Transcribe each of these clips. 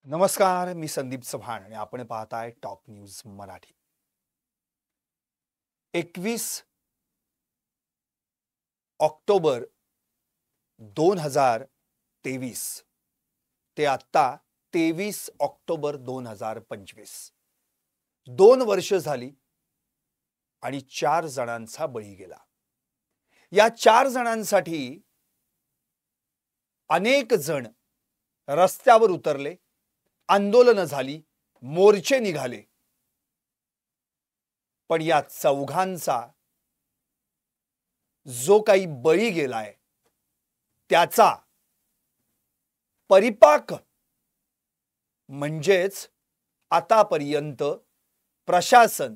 नमस्कार, मी संदीप चव्हाण आणि आपण पाहताय टॉप न्यूज मराठी. 21 ऑक्टोबर 2023 ते आता 23 ऑक्टोबर 2025 2 वर्ष झाली आणि 4 जणांचा बळी गेला. या 4 जणांसाठी अनेक जण रस्त्यावर उतरले, आंदोलन झाली, मोर्चे निघाले. पण या चौघांचा जो काही बळी गेलाय त्याचा परिपाक म्हणजेच आतापर्यंत प्रशासन,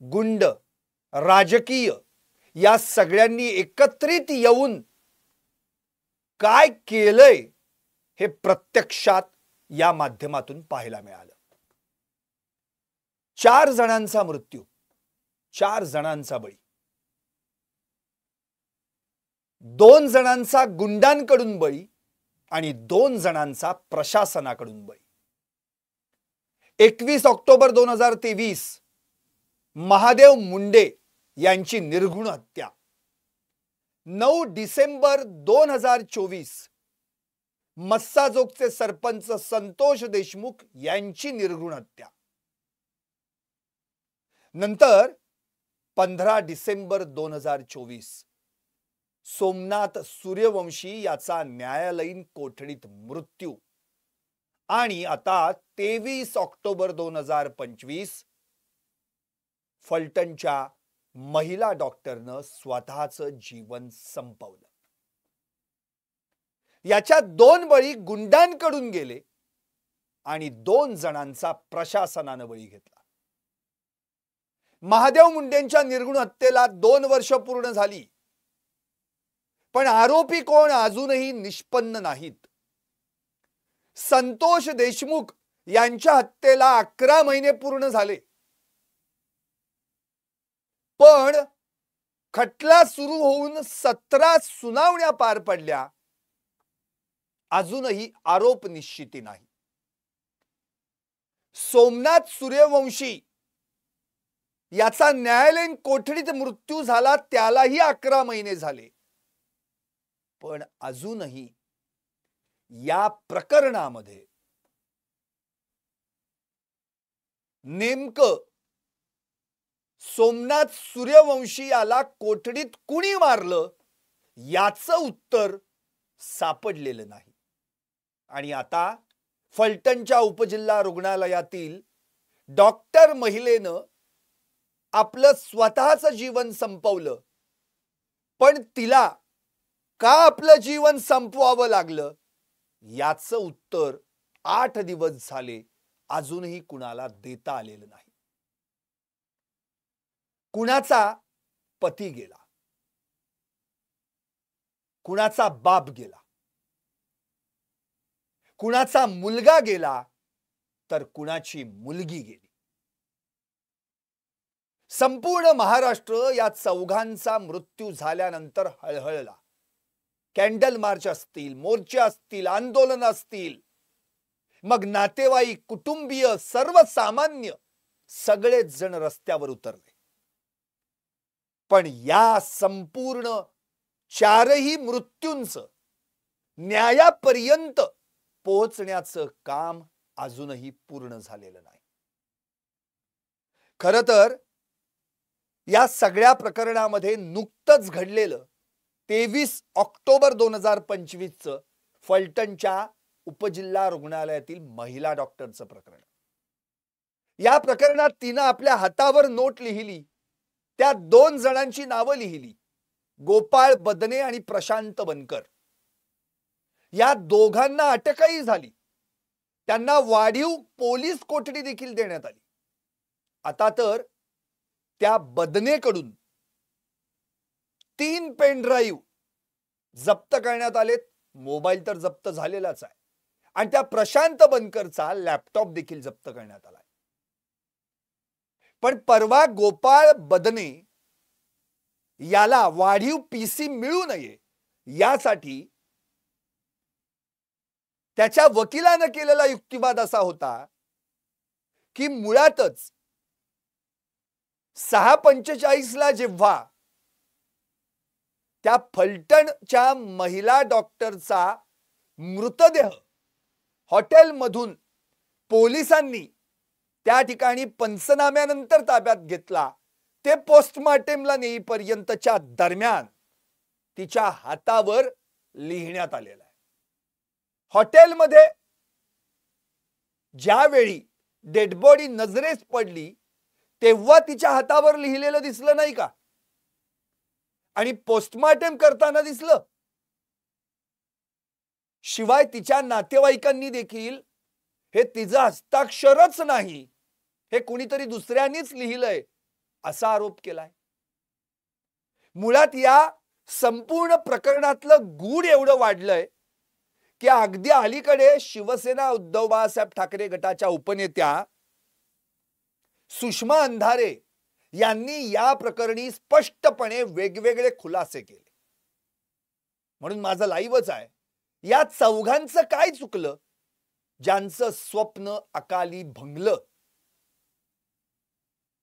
गुंड, राजकीय या सगळ्यांनी एकत्रित येऊन काय केलंय हे प्रत्यक्षात या माध्यमातून पाहायला मिळालं. 4 जणांचा मृत्यू, 4 जणांचा बळी, 2 जणांचा गुंडांकडून बळी आणि 2 जणांचा प्रशासनाकडून बळी. 21 ऑक्टोबर 2023 महादेव मुंडे यांची निर्घृण हत्या. 9 डिसेंबर 2024 मस्साजोगचे सरपंच संतोष देशमुख यांची निर्घृण हत्या. नंतर 15 डिसेंबर 2024 सोमनाथ सूर्यवंशी याचा न्यायालयीन कोठडीत मृत्यू. आणि आता 23 ऑक्टोबर 2025 फलटणच्या महिला डॉक्टरनं स्वतःचं जीवन संपवलं. याच्या 2 बळी गुंडांकडून गेले आणि 2 जणांचा प्रशासनानं बळी घेतला. महादेव मुंडेंच्या निर्घृण हत्येला 2 वर्ष पूर्ण झाली, पण आरोपी कोण अजूनही निष्पन्न नाहीत. संतोष देशमुख यांच्या हत्येला 11 महिने पूर्ण झाले, पण खटला सुरू होऊन 17 सुनावण्या पार पडल्या, अजूनही आरोप निश्चिती नाही. सोमनाथ सूर्यवंशी याचा न्यायालयीन कोठडीत मृत्यू झाला, त्यालाही 11 महिने झाले, पण अजूनही या प्रकरणामध्ये नेमकं सोमनाथ सूर्यवंशी याला कोठडीत कुणी मारलं याचं उत्तर सापडलेलं नाही. आणि आता फलटणच्या उपजिल्हा रुग्णालयातील डॉक्टर महिलेनं आपलं स्वतःचं जीवन संपवलं, पण तिला का आपलं जीवन संपवावं लागलं याचं उत्तर 8 दिवस झाले अजूनही कुणाला देता आलेलं नाही. कुणाचा पती गेला, कुणाचा बाप गेला, कुणाचा मुलगा गेला, तर कुणाची मुलगी गेली. संपूर्ण महाराष्ट्र या चौघांचा मृत्यू झाल्यानंतर हळहळला. कॅन्डल मार्च असतील, मोर्चे असतील, आंदोलन असतील, मग नातेवाईक, कुटुंबीय, सर्वसामान्य सगळेच जण रस्त्यावर उतरले. पण या संपूर्ण 4ही मृत्यूंचं न्यायापर्यंत पोहोचण्याचं काम अजूनही पूर्ण झालेलं नाही. खरं तर या सगळ्या प्रकरणामध्ये नुकतंच घडलेलं 23 ऑक्टोबर 2025 फलटणच्या उपजिल्हा रुग्णालयातील महिला डॉक्टरचं प्रकरण. या प्रकरणात तिनं आपल्या हातावर नोट लिहिली, त्या 2 जणांची नावं लिहिली, गोपाळ बदने आणि प्रशांत बनकर. या दोघांना अटकही झाली, त्यांना वाढीव पोलीस कोठडी देखील देण्यात आली. आता तर त्या बदनेकडून 3 पेन ड्राईव्ह जप्त करण्यात आलेत, मोबाईल तर जप्त झालेलाच आहे, आणि त्या प्रशांत बनकरचा लॅपटॉप देखील जप्त करण्यात आला. पण परवा गोपाळ बदने याला वाढीव पीसी मिळू नये यासाठी त्याच्या वकिलानं केलेला युक्तिवाद असा होता की मुळातच 6:45 ला जेव्हा त्या फलटणच्या महिला डॉक्टरचा मृतदेह हॉटेलमधून पोलिसांनी त्या ठिकाणी पंचनाम्यानंतर ताब्यात घेतला, ते पोस्टमार्टमला नेईपर्यंतच्या दरम्यान तिच्या हातावर लिहिण्यात आलेलं आहे. हॉटेलमध्ये ज्यावेळी डेड बॉडी नजरेस पडली तेव्हा तिच्या हातावर लिहिलेलं दिसलं नाही का? आणि पोस्टमार्टम करताना दिसलं. शिवाय तिच्या नातेवाईकांनी देखील हे तिचं हस्ताक्षरच नाही, हे कुणीतरी दुसऱ्यांनीच लिहिलंय असा आरोप केलाय. मुळात या संपूर्ण प्रकरणातलं गूढ एवढं वाढलंय की अगदी अलीकडे शिवसेना उद्धव बाळासाहेब ठाकरे गटाच्या उपनेत्या सुषमा अंधारे यांनी या प्रकरणी स्पष्टपणे वेगवेगळे खुलासे केले. म्हणून माझं लाईव्हच आहे, या चौघांचं काय चुकलं ज्यांचं स्वप्न अकाली भंगलं?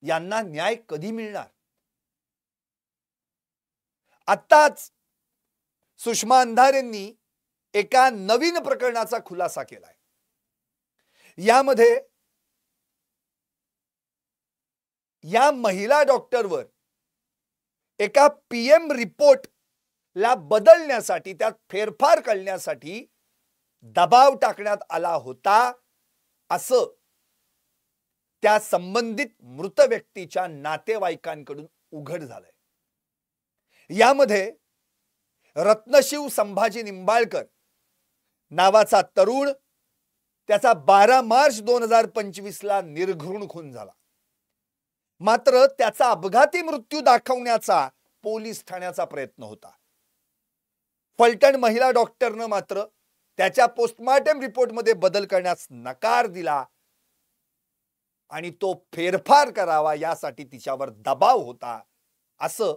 यांना न्याय कधी मिळणार? आत्ताच सुषमा अंधारेंनी एका नवीन प्रकरणाचा खुलासा केलाय. यामध्ये या महिला डॉक्टरवर एका पीएम रिपोर्ट ला बदलण्यासाठी, त्यात फेरफार करण्यासाठी दबाव टाकण्यात आला होता असं त्या संबंधित मृत व्यक्तीच्या नातेवाईकांकडून उघड झालंय. यामध्ये रत्नशिव संभाजी निंबाळकर नावाचा तरुण, त्याचा 12 मार्च 2025 ला निर्घृण खून झाला. मात्र त्याचा अपघाती मृत्यू दाखवण्याचा पोलीस ठाण्याचा प्रयत्न होता. फलटण महिला डॉक्टरनं मात्र त्याच्या पोस्टमार्टम रिपोर्टमध्ये बदल करण्यास नकार दिला आणि तो फेरफार करावा यासाठी तिच्यावर दबाव होता असं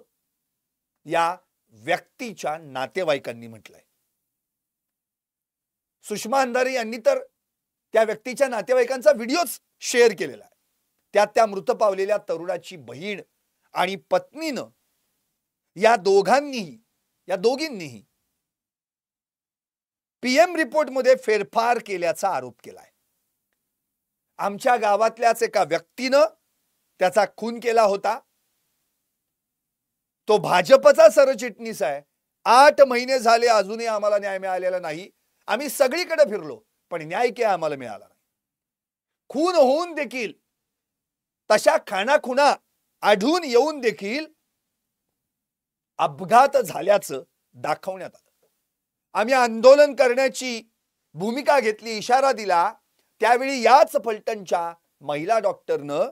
या व्यक्तीच्या नातेवाईकांनी म्हटलंय. सुषमा अंधारे यांनी तर त्या व्यक्तीच्या नातेवाईकांचा व्हिडिओच शेअर केलेला आहे. त्यात त्या मृत पावलेल्या तरुणाची बहीण आणि पत्नीनं या दोघींनीही पीएम रिपोर्ट मध्ये फेरफार केल्याचा आरोप केलाय. आमच्या गावातल्याच एका व्यक्तीनं त्याचा खून केला होता. तो भाजपचा सरचिटणीस आहे. 8 महिने झाले अजूनही आम्हाला न्याय मिळालेला नाही. आम्ही सगळीकडे फिरलो पण न्याय काय आम्हाला मिळाला नाही. खून होऊन देखील, तशा खाणाखुणा आढळून येऊन देखील अपघात झाल्याचं दाखवण्यात आलं. आम्ही आंदोलन करण्याची भूमिका घेतली, इशारा दिला. त्यावेळी याच फलटणच्या महिला डॉक्टरनं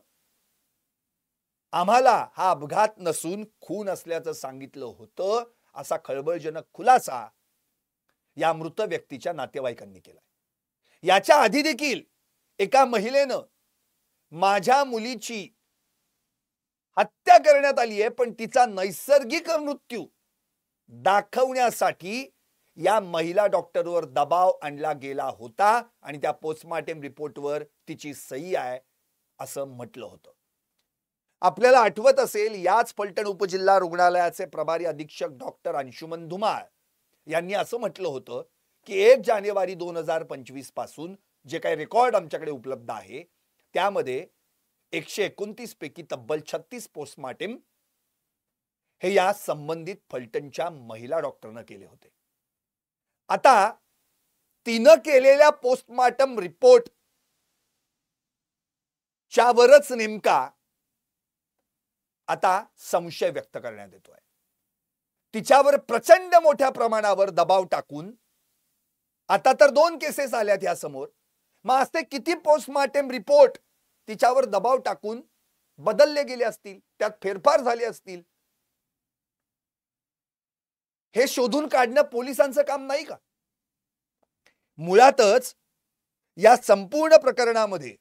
आम्हाला हा अपघात नसून खून असल्याचं सांगितलं होतं असा खळबळजनक खुलासा या मृत व्यक्तीच्या नातेवाईकांनी केला. याच्या आधी देखील एका महिलेनं माझ्या मुलीची हत्या करण्यात आली आहे पण तिचा नैसर्गिक मृत्यू दाखवण्यासाठी या महिला डॉक्टरवर दबाव आणला गेला होता आणि त्या पोस्टमार्टम रिपोर्टवर तिची सही आहे असं म्हटलं होतं. आपल्याला आठवत असेल, याच फलटण उपजिल्हा रुग्णालयाचे प्रभारी अधीक्षक डॉक्टर अंशुमन धुमाळ यांनी असं म्हटलं होतं की 1 जानेवारी 2025 पासून जे काही रेकॉर्ड आमच्याकडे उपलब्ध आहे त्यामध्ये 129 पैकी तब्बल 36 पोस्टमार्टम हे या संबंधित फलटणच्या महिला डॉक्टरनं केले होते. आता तिनं केलेल्या पोस्टमार्टम रिपोर्ट च्यावरच नेमका आता संशय व्यक्त करण्यात येतोय. तिच्यावर प्रचंड मोठ्या प्रमाणावर दबाव टाकून आता तर 2 केसेस आल्यात या समोर. मग असे किती पोस्टमार्टम रिपोर्ट तिच्यावर दबाव टाकून बदलले गेले असतील, त्यात फेरफार झाले असतील, हे शोधून काढणं पोलिसांचं काम नाही का? मुळातच या संपूर्ण प्रकरणामध्ये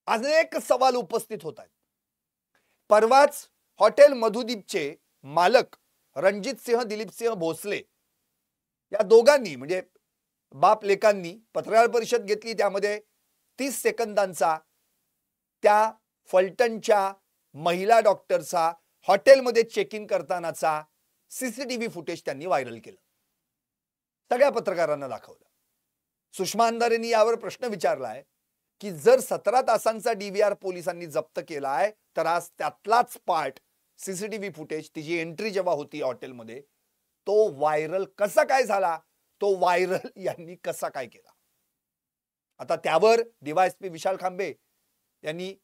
अनेक सवाल उपस्थित होत आहेत. परवाच हॉटेल मधुदीपचे मालक रणजित सिंह दिलीप सिंह भोसले या दोघांनी, म्हणजे बाप लेकांनी पत्रकार परिषद घेतली, त्यामध्ये 30 सेकंदांचा त्या फलटणच्या महिला डॉक्टरचा हॉटेलमध्ये चेक इन करतानाचा सीसीटीव्ही फुटेज त्यांनी व्हायरल केलं, सगळ्या पत्रकारांना दाखवलं. सुषमा अंधारेंनी यावर प्रश्न विचारलाय की जर 17 तासांचा डीव्हीआर पोलिसांनी जप्त केलाय तर आज त्यातलाच पार्ट सीसीटीव्ही फुटेज, तिची एंट्री जेव्हा होती हॉटेलमध्ये, तो व्हायरल कसा काय झाला, तो व्हायरल यांनी कसा काय केला. आता त्यावर डीवायएसपी विशाल खांबे यांनी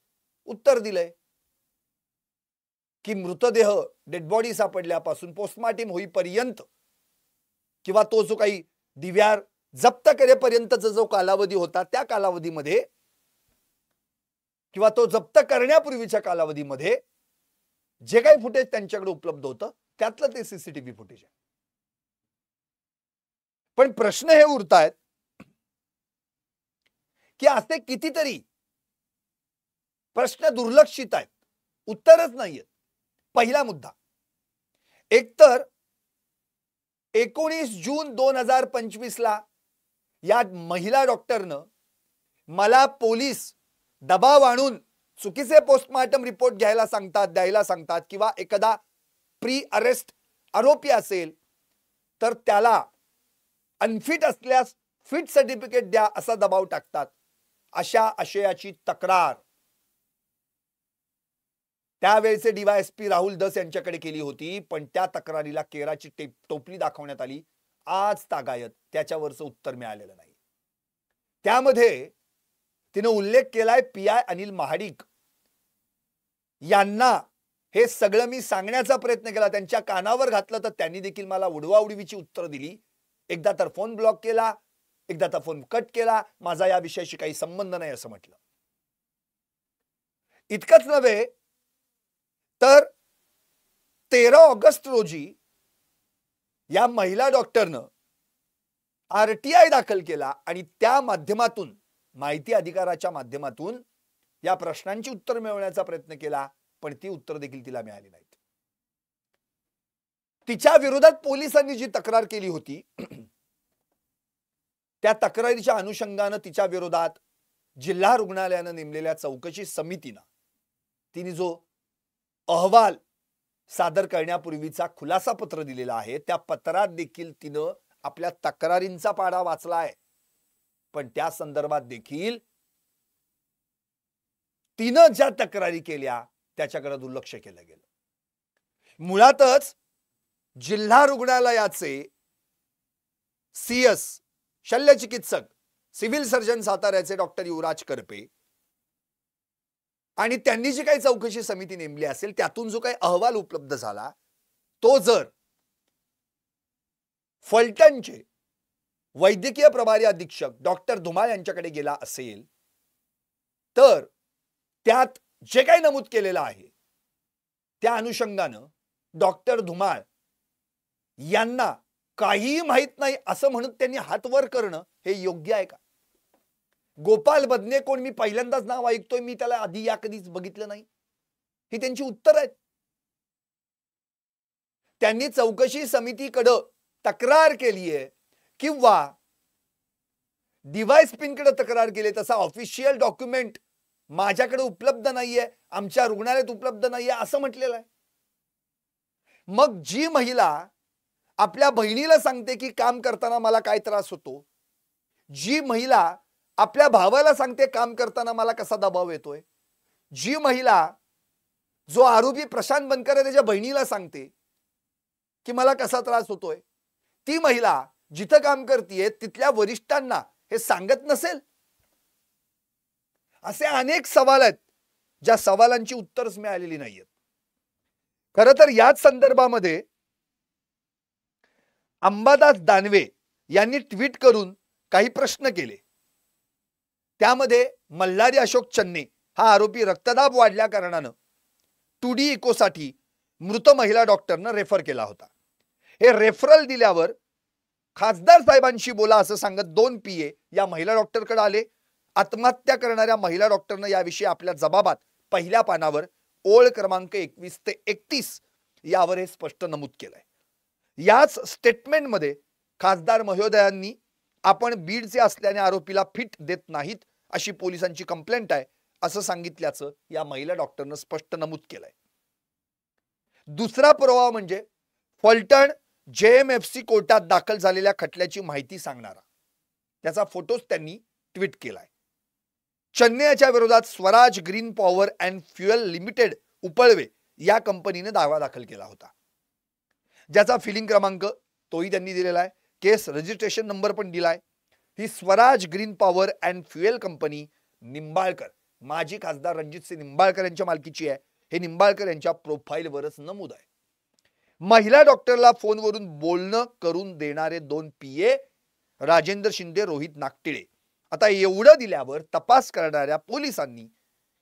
उत्तर दिलंय की मृतदेह डेड बॉडी सापडल्यापासून पोस्टमार्टम होईपर्यंत किंवा तो जो काही डीव्हीआर जप्त करेपर्यंतचा जो कालावधी होता त्या कालावधीमध्ये किंवा तो जप्त करण्यापूर्वीच्या कालावधीमध्ये जे काही फुटेज त्यांच्याकडे उपलब्ध होतं त्यातलं ते सीसीटीव्ही फुटेज आहे. पण प्रश्न हे उरतायत की असे कितीतरी प्रश्न दुर्लक्षित आहेत, उत्तरच नाहीयेत. पहिला मुद्दा, एकतर 19 जून 2025 ला या महिला डॉक्टरनं मला पोलीस दबाव आणून चुकीचे पोस्टमार्टम रिपोर्ट द्यायला सांगतात किंवा एखादा प्री अरेस्ट आरोपी असेल तर त्याला अनफिट असल्यास फिट सर्टिफिकेट द्या असा दबाव टाकतात, अशा आशयाची तक्रार त्यावेळेचे डीवायएसपी राहुल दस यांच्याकडे केली होती. पण त्या तक्रारीला केराची टोपली दाखवण्यात आली. आज तागायत त्याच्यावरचं उत्तर मिळालेलं नाही. त्यामध्ये तिने उल्लेख केलाय पीआय अनिल महाडिक यांना हे सगळं मी सांगण्याचा प्रयत्न केला, त्यांच्या कानावर घातलं तर त्यांनी देखील मला उडवाउडवीची उत्तर दिली. एकदा तर फोन ब्लॉक केला, एकदा तर फोन कट केला, माझा या विषयाशी काही संबंध नाही असं म्हटलं. इतकंच नव्हे तर 13 ऑगस्ट रोजी या महिला डॉक्टरनं आरटीआय दाखल केला आणि त्या माध्यमातून, माहिती अधिकाराच्या माध्यमातून या प्रश्नांची उत्तर मिळवण्याचा प्रयत्न केला, पण ती उत्तर देखील तिला मिळाली नाहीत. तिच्या विरोधात पोलिसांनी जी तक्रार केली होती त्या तक्रारीच्या अनुषंगानं तिच्या विरोधात जिल्हा रुग्णालयानं नेमलेल्या चौकशी समितीनं तिने जो अहवाल सादर करण्यापूर्वीचा खुलासा पत्र दिलेला आहे, त्या पत्रात देखील तिनं आपल्या तक्रारींचा पाढा वाचलाय. पण त्या संदर्भात देखील तिनं ज्या तक्रारी केल्या त्याच्याकडे दुर्लक्ष केलं गेलं. मुळातच जिल्हा रुग्णालयाचे सीएस शल्यचिकित्सक सिव्हिल सर्जन साताऱ्याचे डॉक्टर युवराज करपे आणि त्यांनी जी काही चौकशी समिती नेमली असेल त्यातून जो काही अहवाल उपलब्ध झाला तो जर फलटणचे वैद्यकीय प्रभारी अधीक्षक डॉक्टर धुमाळ यांच्याकडे गेला असेल तर त्यात जे काही नमूद केलेलं आहे त्या अनुषंगानं डॉक्टर धुमाळ यांना काही माहित नाही असं म्हणून त्यांनी हात वर करणं हे योग्य आहे का? गोपाल बदने कोण, मी पहिल्यांदाच नाव ऐकतोय, मी त्याला आधी या कधीच बघितलं नाही, ही त्यांची उत्तर आहेत. त्यांनी चौकशी समितीकडे तक्रार केलीये किंवा डीवायएसपींकडे तक्रार केली, तसा ऑफिशियल डॉक्युमेंट माझ्याकडे उपलब्ध नाहीये, आमच्या रुग्णालयात उपलब्ध नाहीये असं म्हटलेलं आहे. मग जी महिला आपल्या बहिणीला सांगते की काम करताना मला काय त्रास होतो, जी महिला आपल्या भावाला सांगते काम करताना मला कसा दबाव येतोय, जी महिला जो आरोपी प्रशांत बनकर त्याच्या बहिणीला सांगते की मला कसा त्रास होतोय, ती महिला जिथं काम करतीये तिथल्या वरिष्ठांना हे सांगत नसेल. असे अनेक सवाल आहेत ज्या सवालांची उत्तरच मिळालेली नाहीयेत. खरं तर याच संदर्भामध्ये अंबादास दानवे यांनी ट्विट करून काही प्रश्न केले. त्यामध्ये मल्हारी अशोक चन्ने हा आरोपी रक्तदाब वाढल्या कारणानं 2D इकोसाठी मृत महिला डॉक्टरनं रेफर केला होता. हे रेफरल दिल्यावर खासदार साहेबांशी बोला असं सांगत 2 PA या महिला डॉक्टरकडे आले. आत्महत्या करणाऱ्या महिला डॉक्टरनं याविषयी आपल्या जबाबात पहिल्या पानावर ओळ क्रमांक 21 ते 31 यावर हे स्पष्ट नमूद केलंय. याच स्टेटमेंटमध्ये खासदार महोदयांनी आपण बीडचे असल्याने आरोपीला फिट देत नाहीत अशी पोलिसांची कंप्लेंट आहे असं सांगितल्याचं या महिला डॉक्टरनं स्पष्ट नमूद केलंय. दुसरा पुरावा म्हणजे फलटण JMFC कोर्टात दाखल झालेल्या खटल्याची माहिती सांगणारा त्याचा फोटोच त्यांनी ट्विट केलाय. चेन्नईच्या विरोधात Swaraj Green Power and Fuel Limited Upalve या कंपनीने दावा दाखल केला होता, ज्याचा फिलिंग क्रमांक तोही त्यांनी दिलेला आहे, केस रजिस्ट्रेशन नंबर पण दिलाय. ही Swaraj Green Power and Fuel company Nimbalkar, माजी खासदार रणजितसिंह निंबाळकर यांच्या मालकीची आहे. हे निंबाळकर यांच्या प्रोफाईलवरच नमूद आहे. महिला डॉक्टरला फोनवरून बोलणं करून देणारे 2 PA राजेंद्र शिंदे, रोहित नागटिळे. आता एवढं दिल्यावर तपास करणाऱ्या पोलिसांनी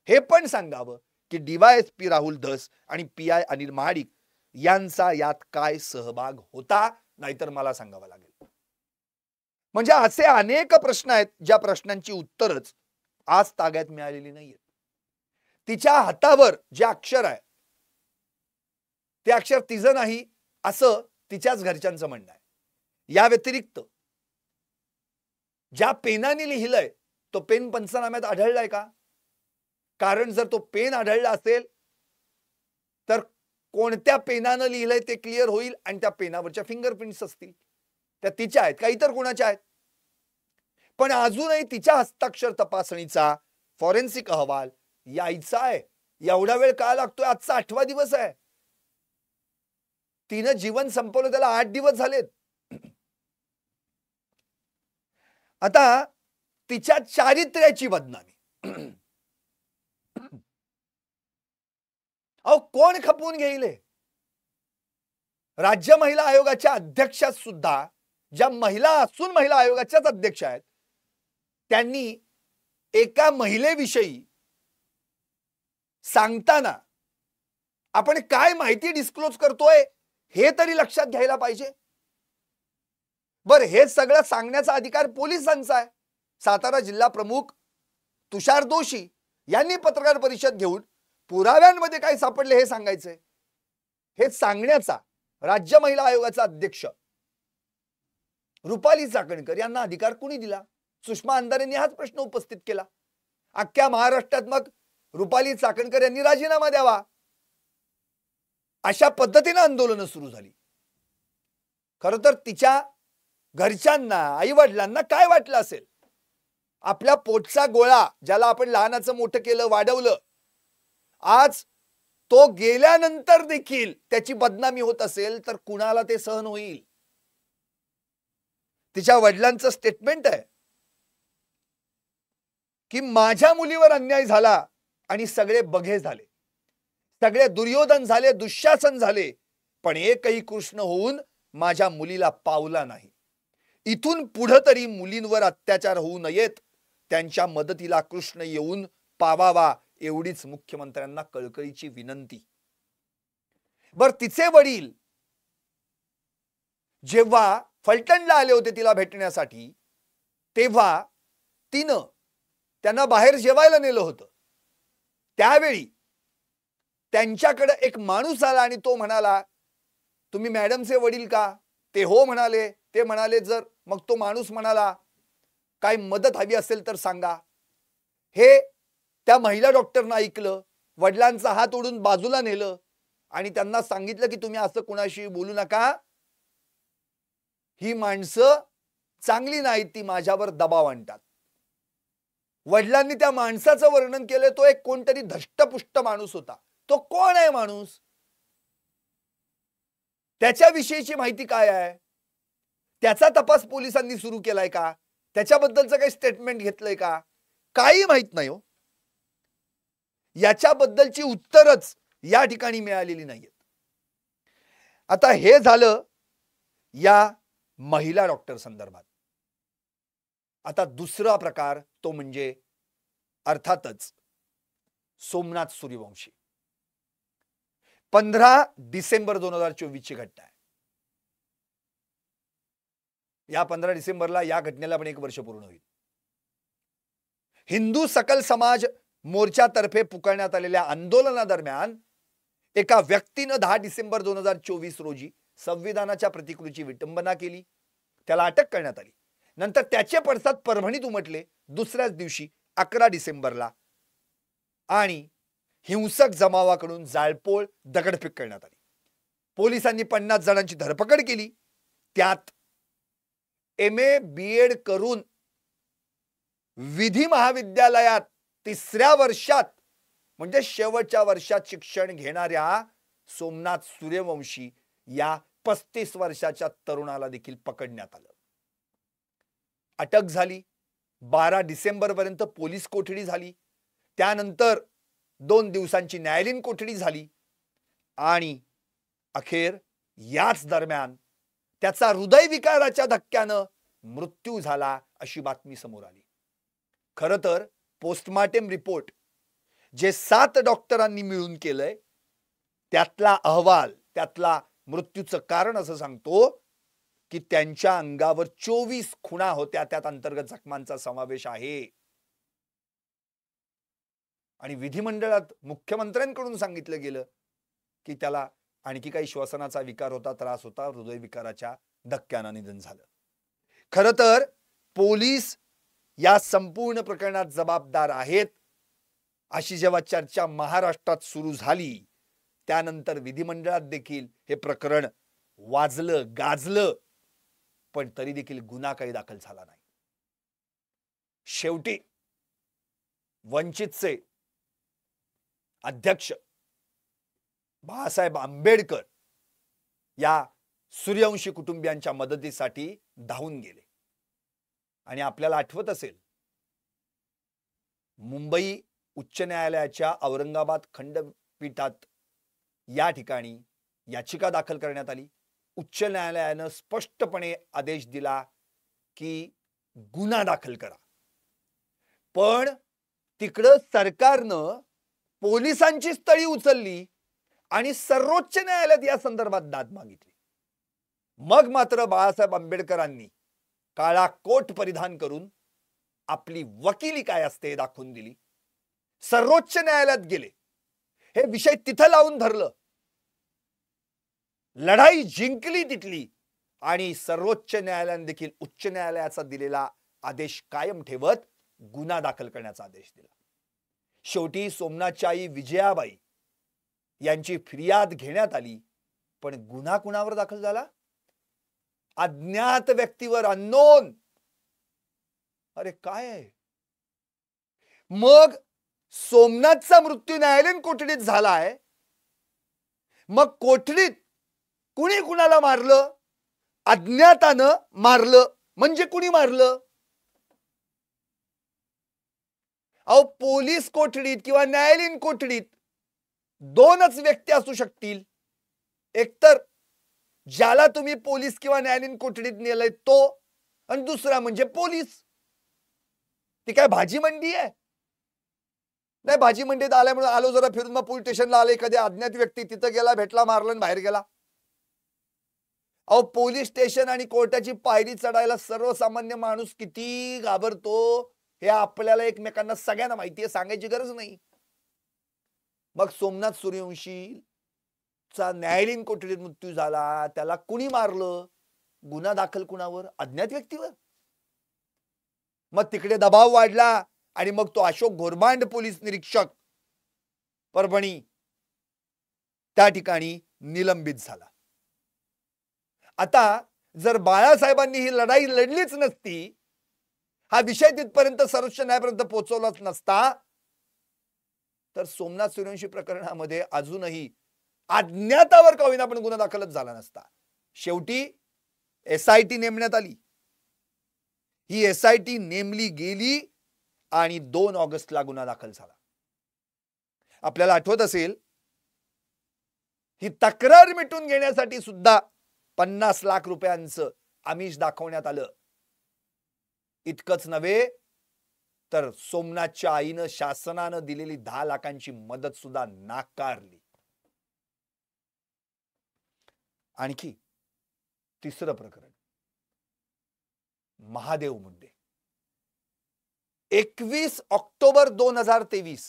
हे पण सांगावं की DYSP राहुल धस आणि PI अनिल महाडिक यांचा यात काय सहभाग होता, नाहीतर मला सांगावं लागेल. म्हणजे असे अनेक प्रश्न आहेत ज्या प्रश्नांची उत्तरच आज ताग्यात मिळालेली नाहीयेत. तिच्या हातावर जे अक्षर आहे ते अक्षर तिचं नाही असं तिच्याच घरच्यांचं म्हणणं आहे. या व्यतिरिक्त ज्या पेनाने लिहिलंय तो पेन पंचनाम्यात आढळलाय का? कारण जर तो पेन आढळला असेल तर कोणत्या पेनानं लिहिलंय ते क्लिअर होईल आणि त्या पेनावरच्या फिंगरप्रिंट्स असतील त्या तिच्या आहेत का इतर कोणाच्या आहेत. पण अजूनही तिच्या हस्ताक्षर तपासणीचा फॉरेन्सिक अहवाल यायचा आहे. एवढा वेळ का लागतोय? आजचा 8वा दिवस आहे. तिनं जीवन संपवलं त्याला 8 दिवस झालेत. आता तिच्या चारित्र्याची बदनामी अहो कोण खपवून घेईल? राज्य महिला आयोगाच्या अध्यक्षा सुद्धा, ज्या महिला असून महिला आयोगाच्याच अध्यक्ष आहेत, त्यांनी एका महिलेविषयी सांगताना आपण काय माहिती डिस्क्लोज करतोय हे तरी लक्षात घ्यायला पाहिजे. बरं, हे सगळं सांगण्याचा अधिकार पोलिसांचा आहे. सातारा जिल्हा प्रमुख तुषार दोशी यांनी पत्रकार परिषद घेऊन पुराव्यांमध्ये काय सापडले हे सांगायचंय. हे सांगण्याचा राज्य महिला आयोगाचा अध्यक्ष रुपाली चाकणकर यांना अधिकार कोणी दिला? सुषमा अंधारेंनी हाच प्रश्न उपस्थित केला. अख्ख्या महाराष्ट्रात मग रुपाली चाकणकर यांनी राजीनामा द्यावा अशा पद्धतीने आंदोलनं सुरू झाली. खरं तर तिच्या घरच्यांना, आई वडिलांना काय वाटलं असेल? आपल्या पोटचा गोळा ज्याला आपण लहानाचं मोठं केलं, वाढवलं, आज तो गेल्यानंतर देखील त्याची बदनामी होत असेल तर कुणाला ते सहन होईल? तिच्या वडिलांचं स्टेटमेंट आहे की माझ्या मुलीवर अन्याय झाला आणि सगळे बघे झाले, सगळे दुर्योधन झाले, दुःशासन झाले, पण एकही कृष्ण होऊन माझ्या मुलीला पावला नाही. इथून पुढे तरी मुलींवर अत्याचार होऊ नयेत, त्यांच्या मदतीला कृष्ण येऊन पावावा एवढीच मुख्यमंत्र्यांना कळकळीची विनंती. बर, तिचे वडील जेव्हा फलटणला आले होते तिला भेटण्यासाठी, तेव्हा तिनं त्यांना बाहेर जेवायला नेलं होतं. त्यावेळी त्यांच्याकडे एक माणूस आला आणि तो म्हणाला, तुम्ही मॅडमचे वडील का? ते हो म्हणाले. ते म्हणाले जर, मग तो माणूस म्हणाला काय मदत हवी असेल तर सांगा. हे त्या महिला डॉक्टरनं ऐकलं, वडिलांचा हात ओढून बाजूला नेलं आणि त्यांना सांगितलं की तुम्ही असं कुणाशी बोलू नका, ही माणसं चांगली नाहीत, ती माझ्यावर दबाव आणतात. वडिलांनी त्या माणसाचं वर्णन केलं, तो एक कोणतरी धष्टपुष्ट माणूस होता. तो कोण आहे माणूस? त्याच्याविषयीची माहिती काय आहे? त्याचा तपास पोलिसांनी सुरू केलाय का? त्याच्याबद्दलचं काही स्टेटमेंट घेतलंय का? काही माहित नाही हो. याच्याबद्दलची उत्तरच या ठिकाणी मिळालेली नाहीयेत. आता हे झालं या महिला डॉक्टर संदर्भात. आता दुसरा प्रकार तो म्हणजे अर्थातच सोमनाथ सूर्यवंशी. 15 डिसेंबर 2024 ची घटना आहे. या 15 डिसेंबरला या घटनेला पण 1 वर्ष पूर्ण होईल. हिंदू सकल समाज मोर्चातर्फे पुकारण्यात आलेल्या आंदोलनादरम्यान एका व्यक्तीनं 10 डिसेंबर 2024 रोजी संविधानाच्या प्रतिकृतीची विटंबना केली. त्याला अटक करण्यात आली. नंतर त्याचे पडसाद परभणीत उमटले दुसऱ्याच दिवशी 11 डिसेंबरला आणि हिंसक जमावाकडून जाळपोळ दगडफेक करण्यात आली. पोलिसांनी 50 जणांची धरपकड केली. त्यात MA BEd करून विधी महाविद्यालयात 3ऱ्या वर्षात म्हणजे शेवटच्या वर्षात शिक्षण घेणाऱ्या सोमनाथ सूर्यवंशी या 35 वर्षाच्या तरुणाला देखील पकडण्यात आलं. अटक झाली. 12 डिसेंबर पर्यंत पोलीस कोठडी झाली. त्यानंतर 2 दिवसांची न्यायालयीन कोठडी झाली आणि अखेर याच दरम्यान त्याचा हृदयविकाराच्या धक्क्यानं मृत्यू झाला अशी बातमी समोर आली. खरं तर पोस्टमार्टम रिपोर्ट जे 7 डॉक्टरांनी मिळून केलंय त्यातला अहवाल, त्यातला मृत्यूचं कारण असं सांगतो की त्यांच्या अंगावर 24 खुणा होत्या, त्यात अंतर्गत जखमांचा समावेश आहे. आणि विधिमंडळात मुख्यमंत्र्यांकडून सांगितलं गेलं की त्याला आणखी काही श्वसनाचा विकार होता, त्रास होता, हृदयविकाराच्या धक्क्यानं निधन झालं. खरं तर पोलीस या संपूर्ण प्रकरणात जबाबदार आहेत अशी जेव्हा चर्चा महाराष्ट्रात सुरू झाली त्यानंतर विधिमंडळात देखील हे प्रकरण वाजलं, गाजलं, पण तरी देखील गुन्हा काही दाखल झाला नाही. शेवटी वंचितचे अध्यक्ष बाळासाहेब आंबेडकर या सूर्यवंशी कुटुंबियांच्या मदतीसाठी धावून गेले. आणि आपल्याला आठवत असेल मुंबई उच्च न्यायालयाच्या औरंगाबाद खंडपीठात या ठिकाणी याचिका दाखल करण्यात आली. उच्च न्यायालयानं स्पष्टपणे आदेश दिला की गुन्हा दाखल करा. पण तिकडं सरकारनं पोलिसांची तळी उचलली आणि सर्वोच्च न्यायालयात या संदर्भात दाद मागितली. मग मात्र बाळासाहेब आंबेडकरांनी काळा कोट परिधान करून आपली वकिली काय असते हे दाखवून दिली. सर्वोच्च न्यायालयात गेले, हे विषय तिथं लावून धरलं, लढाई जिंकली तिथली आणि सर्वोच्च न्यायालयाने देखील उच्च न्यायालयाचा दिलेला आदेश कायम ठेवत गुन्हा दाखल करण्याचा आदेश दिला. शेवटी सोमनाथची आई विजयाबाई यांची फिर्याद घेण्यात आली, पण गुन्हा कुणावर दाखल झाला? अज्ञात व्यक्तीवर, अननोन. अरे काय आहे? मग सोमनाथचा मृत्यू न्यायालयीन कोठडीत झालाय, मग कोठडीत कुणी कुणाला मारलं? अज्ञातानं मारलं. म्हणजे कुणी मारलं? अहो, पोलीस कोठडीत किंवा न्यायालयीन कोठडीत 2च व्यक्ती असू शकतील. एकतर ज्याला तुम्ही पोलीस किंवा न्यायालयीन कोठडीत नेलंय तो, आणि दुसरा म्हणजे पोलीस. ती काय भाजी मंडी आहे? नाही, भाजी मंडीत आल्यामुळे आलो जरा फिरून, मग पोलीस स्टेशनला आले, एखादी अज्ञात व्यक्ती तिथं गेला, भेटला, मारला आणि बाहेर गेला. अहो, पोलीस स्टेशन आणि कोर्टाची पायरी चढायला सर्वसामान्य माणूस किती घाबरतो हे आपल्याला एकमेकांना सगळ्यांना माहिती आहे, सांगायची गरज नाही. मग सोमनाथ सूर्यवंशीचा न्यायालयीन कोठडीत मृत्यू झाला, त्याला कुणी मारलं? गुन्हा दाखल कुणावर? अज्ञात व्यक्तीवर. मग तिकडे दबाव वाढला आणि मग तो अशोक घोरबांड पोलीस निरीक्षक परभणी त्या ठिकाणी निलंबित झाला. आता जर बाळासाहेबांनी ही लढाई लढलीच नसती, हा विषय तिथपर्यंत सर्वोच्च न्यायालयापर्यंत पोहोचवलाच नसता, तर सोमनाथ सूर्यवंशी प्रकरणामध्ये अजूनही अज्ञातावर का होईना पण गुन्हा दाखलच झाला नसता. शेवटी SIT नेमण्यात आली. ही SIT नेमली गेली आणि 2 ऑगस्टला गुन्हा दाखल झाला. आपल्याला आठवत असेल ही तक्रार मिटून घेण्यासाठी सुद्धा 50 लाख रुपयांचं आमिष दाखवण्यात आलं. इतकंच नव्हे तर सोमनाथच्या आईनं शासनानं दिलेली 10 लाखांची मदत सुद्धा नाकारली. आणखी तिसरं प्रकरण, महादेव मुंडे. 21 ऑक्टोबर 2023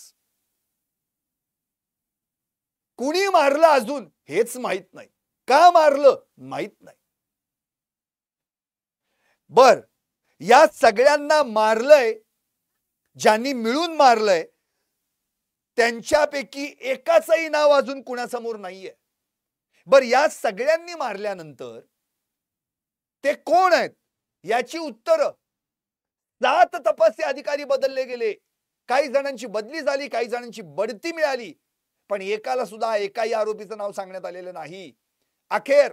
कुणी मारलं अजून हेच माहित नाही. का मारलं माहित नाही. बर, या सगळ्यांना मारलंय, ज्यांनी मिळून मारलंय, त्यांच्यापैकी एकाचंही नाव अजून कुणासमोर नाहीये. बर, या सगळ्यांनी मारल्यानंतर ते कोण आहेत याची उत्तरं 7 तपासी अधिकारी बदलले गेले. काही जणांची बदली झाली, काही जणांची बढती मिळाली, पण एकाला सुद्धा एकाही आरोपीचं नाव सांगण्यात आलेलं नाही. अखेर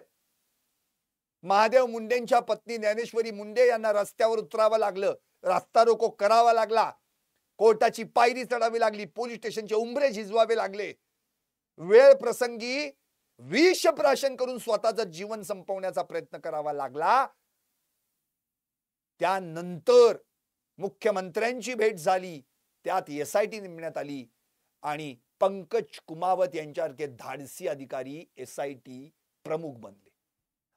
महादेव मुंडेंच्या पत्नी ज्ञानेश्वरी मुंडे यांना रस्त्यावर उतरावं लागलं, रास्ता रोको करावा लागला, कोर्टाची पायरी चढावी लागली, पोलीस स्टेशनचे उंबरे झिजवावे लागले. वेळ प्रसंगी विष प्राशन करून स्वतःचं जीवन संपवण्याचा प्रयत्न करावा लागला. त्यानंतर मुख्यमंत्र्यांची भेट झाली, त्यात एसआयटी नेमण्यात आली आणि पंकज कुमावत यांच्यासारखे धाडसी अधिकारी एसआयटी प्रमुख बनले.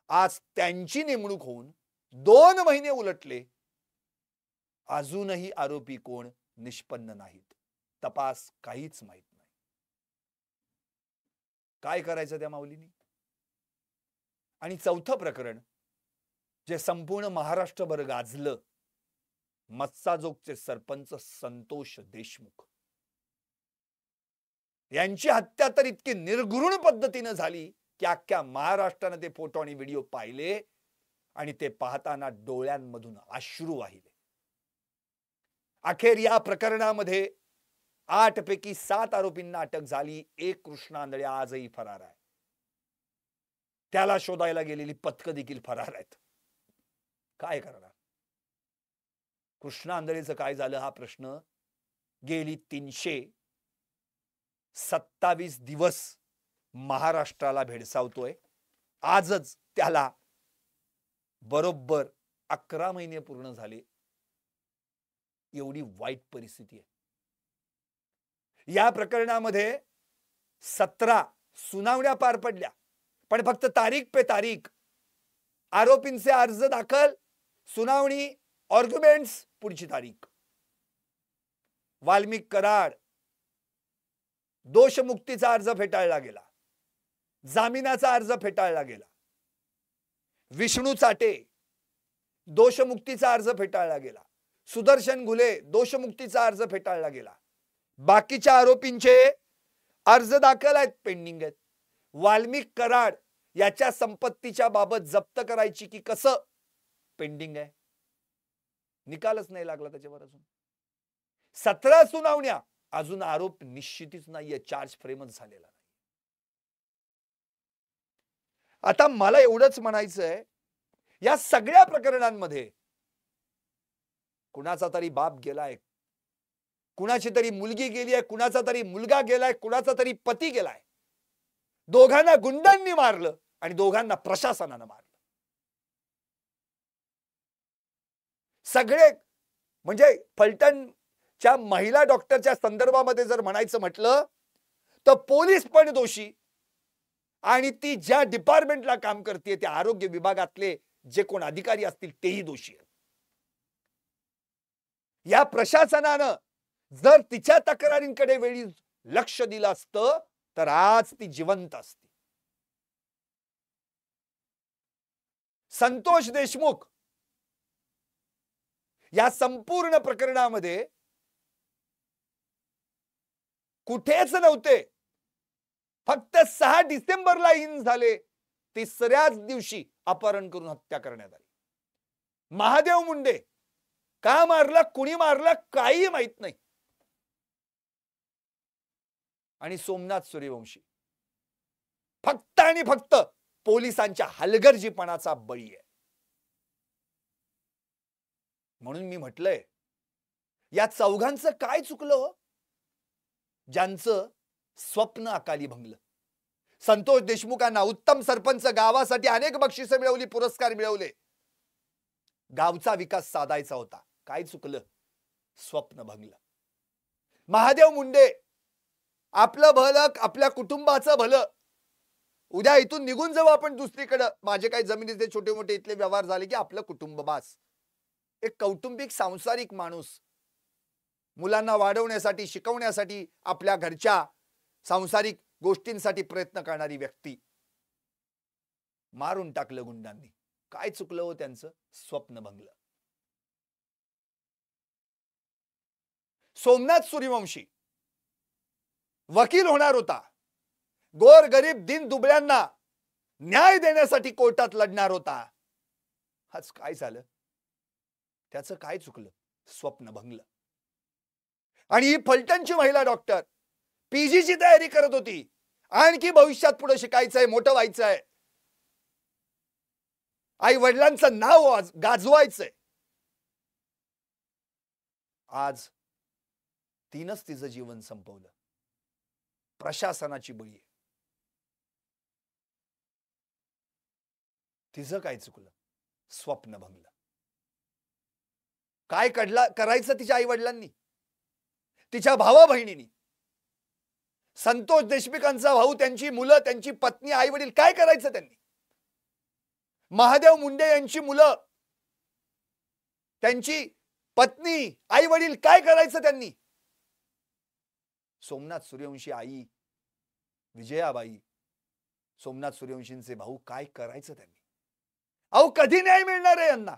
आज त्यांची नेमणूक होऊन 2 महिने उलटले, अजूनही आरोपी कोण निष्पन्न नाहीत. तपास काहीच माहित नाही. काय करायचं त्या माऊलींनी? आणि चौथं प्रकरण जे संपूर्ण महाराष्ट्रभर गाजलं, मस्साजोगचे सरपंच संतोष देशमुख यांची हत्या तर इतकी निर्घृण पद्धतीनं झाली की अख्ख्या महाराष्ट्राने ते फोटो आणि व्हिडिओ पाहिले आणि ते पाहताना डोळ्यांमधून अश्रू वाहिले. अखेर या प्रकरणामध्ये 8 पैकी 7 आरोपींना अटक झाली. एक कृष्णा आंधळे आजही फरार आहे. त्याला शोधायला गेलेली पथकं देखील फरार आहेत. काय करणार? कृष्णा आंधळेचं काय झालं हा प्रश्न गेली 327 दिवस महाराष्ट्राला भेडसावतोय. आजच त्याला बरोबर 11 महिने पूर्ण झाले. एवढी वाईट परिस्थिती आहे. या प्रकरणामध्ये 17 सुनावण्या पार पडल्या, पण फक्त तारीख पे तारीख. आरोपींचे अर्ज दाखल, सुनावणी, आर्ग्युमेंट्स, पुढची तारीख. वाल्मिक कराड दोषमुक्तीचा अर्ज फेटाळला गेला, जामिनाचा अर्ज फेटाळला गेला. विष्णू चाटे दोषमुक्तीचा अर्ज फेटाळला गेला. सुदर्शन घुले दोषमुक्तीचा अर्ज फेटाळला गेला. बाकीच्या आरोपींचे अर्ज दाखल आहेत, पेंडिंग आहेत. वाल्मिक कराड याच्या संपत्तीच्या बाबत जप्त करायची की कसं, पेंडिंग आहे. निकालच नाही लागला त्याच्यावर अजून. 17 सुनावण्या, अजून आरोप निश्चितच नाहीये, चार्ज फ्रेमच झालेला नाही. आता मला एवढंच म्हणायचंय, या सगळ्या प्रकरणांमध्ये कुणाचा तरी बाप गेलाय, कुणाची तरी मुलगी गेली आहे, कुणाचा तरी मुलगा गेलाय, कुणाचा तरी पती गेलाय. दोघांना गुंडांनी मारलं आणि दोघांना प्रशासनानं मारलं. सगळे म्हणजे फलटणच्या महिला डॉक्टरच्या संदर्भामध्ये जर म्हणायचं म्हटलं तर पोलीस पण दोषी आणि ती ज्या डिपार्टमेंटला काम करते त्या आरोग्य विभागातले जे कोण अधिकारी असतील तेही दोषी आहेत. या प्रशासनानं जर तिच्या तक्रारींकडे वेळी लक्ष दिलं असतं तर आज ती जिवंत असती. संतोष देशमुख या संपूर्ण प्रकरणामध्ये कुठेच नव्हते. फक्त 6 डिसेंबरला इन झाले, तिसऱ्याच दिवशी अपहरण करून हत्या करण्यात आली. महादेव मुंडे का मारला, कुणी मारला, काही माहित नाही. आणि सोमनाथ सूर्यवंशी फक्त आणि फक्त पोलिसांच्या हलगर्जीपणाचा बळी आहे. म्हणून मी म्हटलंय, या चौघांचं काय चुकलं हो, ज्यांचं स्वप्न अकाली भंगलं. संतोष देशमुखांना उत्तम सरपंच, गावासाठी अनेक बक्षिसं मिळवली, पुरस्कार मिळवले. गावचा विकास साधायचा होता, काय चुकलं, स्वप्न भंगलं. महादेव मुंडे आपलं भलं, आपल्या कुटुंबाचं भलं, उद्या इथून निघून जाऊ आपण दुसरीकडे, माझे काही जमिनीचे छोटे मोठे इथले व्यवहार झाले की आपलं कुटुंब बास. एक कौटुंबिक सांसारिक माणूस, मुलांना वाढवण्यासाठी, शिकवण्यासाठी, आपल्या घरच्या सांसारिक गोष्टींसाठी प्रयत्न करणारी व्यक्ती मारून टाकलं गुंडांनी. काय चुकलं हो त्यांचं, स्वप्न भंगलं. सोमनाथ सूर्यवंशी वकील होणार होता, गोर गरीब दिन दुबळ्यांना न्याय देण्यासाठी कोर्टात लढणार होता. आज काय झालं? त्याचं काय चुकलं? स्वप्न भंगलं. आणि ही फलटणची महिला डॉक्टर पीजीची तयारी करत होती, आणखी भविष्यात पुढे शिकायचंय, मोठं व्हायचंय, आई वडिलांचं नाव गाजवायचंय. आज तिनंच तिचं जीवन संपवलं. प्रशासनाची बळी आहे. तिचं काय चुकलं? स्वप्न भंगलं. काय करायचं तिच्या आई वडिलांनी, तिच्या भावा बहिणींनी? संतोष देशमुखांचा भाऊ, त्यांची मुलं, त्यांची पत्नी, आई वडील, काय करायचं त्यांनी? महादेव मुंडे यांची मुलं, त्यांची पत्नी, आई वडील, काय करायचं त्यांनी? सोमनाथ सूर्यवंशी आई विजयाबाई, सोमनाथ सूर्यवंशींचे भाऊ, काय करायचं त्यांनी? अहो, कधी न्याय मिळणार आहे यांना?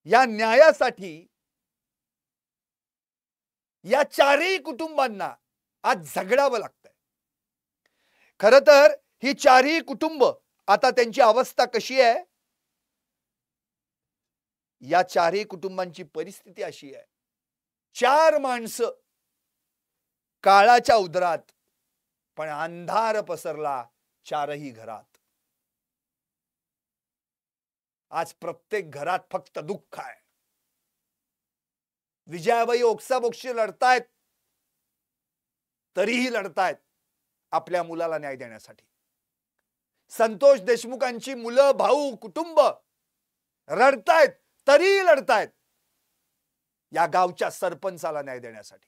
या न्यायासाठी या चारही कुटुंबांना आज झगडावं लागतंय. खरं तर ही चारही कुटुंब, आता त्यांची अवस्था कशी आहे? या चारही कुटुंबांची परिस्थिती अशी आहे, 4 माणसं काळाच्या उदरात, पण अंधार पसरला चारही घरात. आज प्रत्येक घरात फक्त दुःख आहे. विजयाबाई ओक्साबोक्शी लढतायत, तरीही लढतायत आपल्या मुलाला न्याय देण्यासाठी. संतोष देशमुखांची मुलं, भाऊ, कुटुंब रडतायत, तरीही लढतायत या गावच्या सरपंचाला न्याय देण्यासाठी.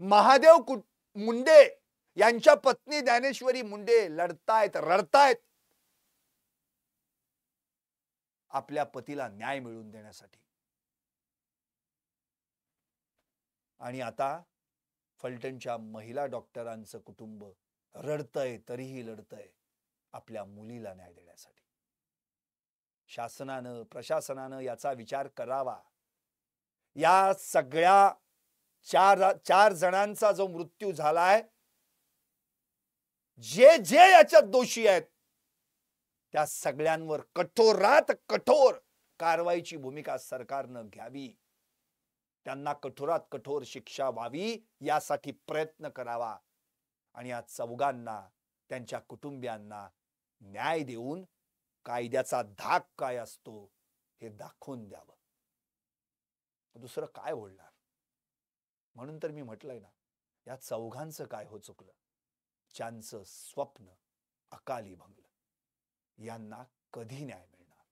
महादेव मुंडे यांच्या पत्नी ज्ञानेश्वरी मुंडे लढतायत, रडतायत आपल्या पतीला न्याय मिळवून देण्यासाठी. आणि आता फलटणच्या महिला डॉक्टरांचं कुटुंब रडतंय, तरीही लढतंय आपल्या मुलीला न्याय देण्यासाठी. शासनानं, प्रशासनानं याचा विचार करावा. या सगळ्या चार जणांचा जो मृत्यू झालाय, जे जे याच्यात दोषी आहेत त्या सगळ्यांवर कठोरात कठोर कारवाईची भूमिका सरकारनं घ्यावी. त्यांना कठोरात कठोर शिक्षा व्हावी यासाठी प्रयत्न करावा. आणि या चौघांना, त्यांच्या कुटुंबियांना न्याय देऊन कायद्याचा धाक काय असतो हे दाखवून द्यावं. दुसरं काय बोलणार? म्हणून तर मी म्हटलंय ना, या चौघांचं काय हो चुकलं? ज्यांचं स्वप्न अकाली भंगलं, यांना कधी न्याय मिळणार?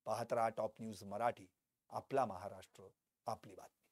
पाहत रहा टॉप न्यूज मराठी. आपला महाराष्ट्र, आपली बातमी.